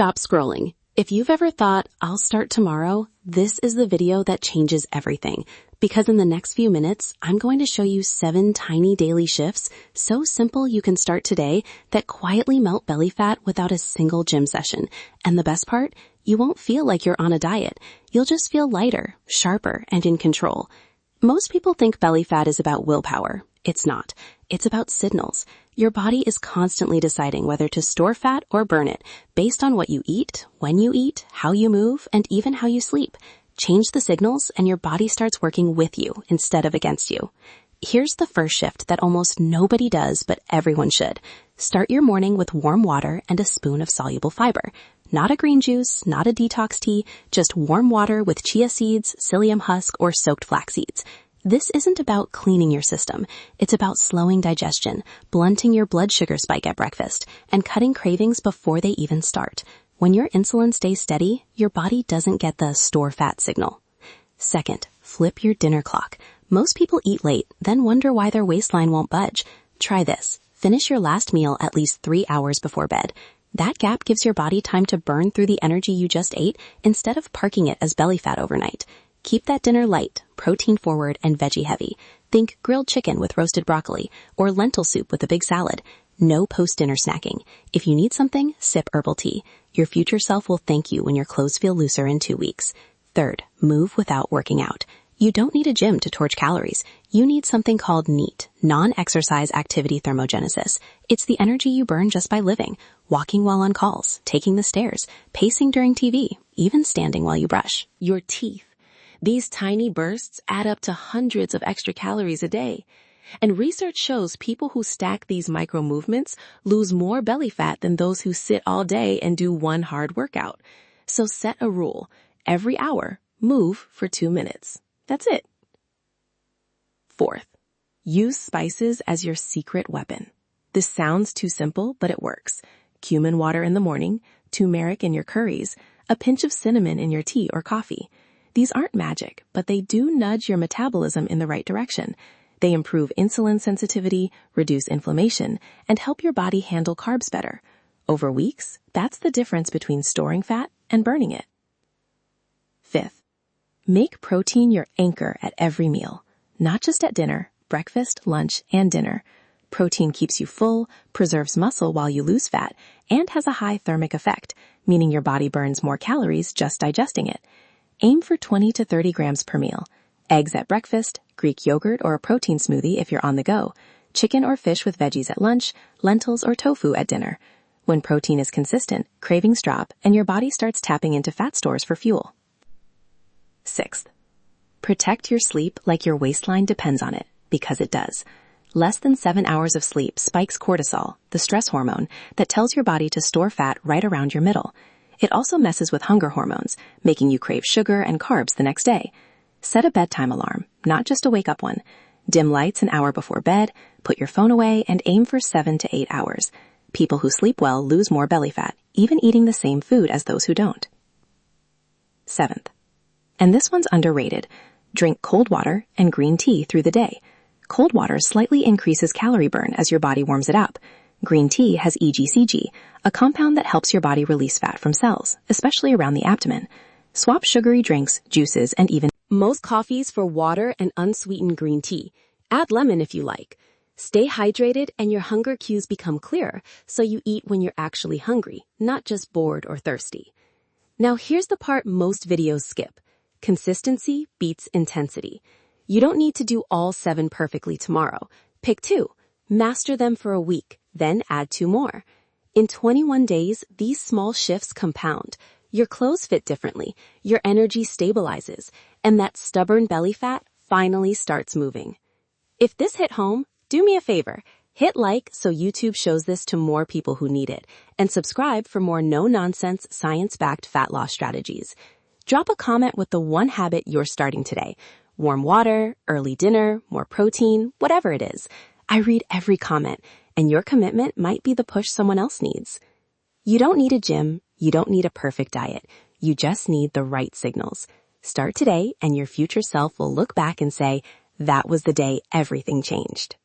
Stop scrolling. If you've ever thought, I'll start tomorrow, this is the video that changes everything. Because in the next few minutes, I'm going to show you 7 tiny daily shifts, so simple you can start today, that quietly melt belly fat without a single gym session. And the best part? You won't feel like you're on a diet. You'll just feel lighter, sharper, and in control. Most people think belly fat is about willpower. It's not. It's about signals. Your body is constantly deciding whether to store fat or burn it based on what you eat, when you eat, how you move, and even how you sleep. Change the signals and your body starts working with you instead of against you. Here's the first shift that almost nobody does, but everyone should. Start your morning with warm water and a spoon of soluble fiber. Not a green juice, not a detox tea, just warm water with chia seeds, psyllium husk, or soaked flax seeds. This isn't about cleaning your system. It's about slowing digestion, blunting your blood sugar spike at breakfast, and cutting cravings before they even start. When your insulin stays steady, your body doesn't get the store fat signal. Second, flip your dinner clock. Most people eat late, then wonder why their waistline won't budge. Try this. Finish your last meal at least 3 hours before bed. That gap gives your body time to burn through the energy you just ate instead of parking it as belly fat overnight. Keep that dinner light, protein forward, and veggie heavy. Think grilled chicken with roasted broccoli or lentil soup with a big salad. No post-dinner snacking. If you need something, sip herbal tea. Your future self will thank you when your clothes feel looser in 2 weeks. Third, move without working out. You don't need a gym to torch calories. You need something called NEAT, non-exercise activity thermogenesis. It's the energy you burn just by living, walking while on calls, taking the stairs, pacing during TV, even standing while you brush. Your teeth. These tiny bursts add up to hundreds of extra calories a day. And research shows people who stack these micro movements lose more belly fat than those who sit all day and do one hard workout. So set a rule. Every hour, move for 2 minutes. That's it. Fourth, use spices as your secret weapon. This sounds too simple, but it works. Cumin water in the morning, turmeric in your curries, a pinch of cinnamon in your tea or coffee. These aren't magic, but they do nudge your metabolism in the right direction. They improve insulin sensitivity, reduce inflammation, and help your body handle carbs better. Over weeks, that's the difference between storing fat and burning it. Fifth, make protein your anchor at every meal, not just at dinner, breakfast, lunch, and dinner. Protein keeps you full, preserves muscle while you lose fat, and has a high thermic effect, meaning your body burns more calories just digesting it. Aim for 20 to 30 grams per meal. Eggs at breakfast, Greek yogurt or a protein smoothie if you're on the go, chicken or fish with veggies at lunch, lentils or tofu at dinner. When protein is consistent, cravings drop and your body starts tapping into fat stores for fuel. Sixth, protect your sleep like your waistline depends on it, because it does. Less than 7 hours of sleep spikes cortisol, the stress hormone that tells your body to store fat right around your middle. It also messes with hunger hormones, making you crave sugar and carbs the next day. Set a bedtime alarm, not just a wake-up one. Dim lights an hour before bed, put your phone away, and aim for 7 to 8 hours. People who sleep well lose more belly fat, even eating the same food as those who don't. Seventh, and this one's underrated, drink cold water and green tea through the day. Cold water slightly increases calorie burn as your body warms it up. Green tea has EGCG, a compound that helps your body release fat from cells, especially around the abdomen. Swap sugary drinks, juices, and even most coffees for water and unsweetened green tea. Add lemon if you like. Stay hydrated and your hunger cues become clearer, so you eat when you're actually hungry, not just bored or thirsty. Now here's the part most videos skip. Consistency beats intensity. You don't need to do all 7 perfectly tomorrow. Pick 2. Master them for a week. Then add 2 more. In 21 days, these small shifts compound. Your clothes fit differently, your energy stabilizes, and that stubborn belly fat finally starts moving. If this hit home, do me a favor. Hit like so YouTube shows this to more people who need it, and subscribe for more no-nonsense, science-backed fat loss strategies. Drop a comment with the one habit you're starting today. Warm water, early dinner, more protein, whatever it is. I read every comment, and your commitment might be the push someone else needs. You don't need a gym. You don't need a perfect diet. You just need the right signals. Start today, and your future self will look back and say, that was the day everything changed.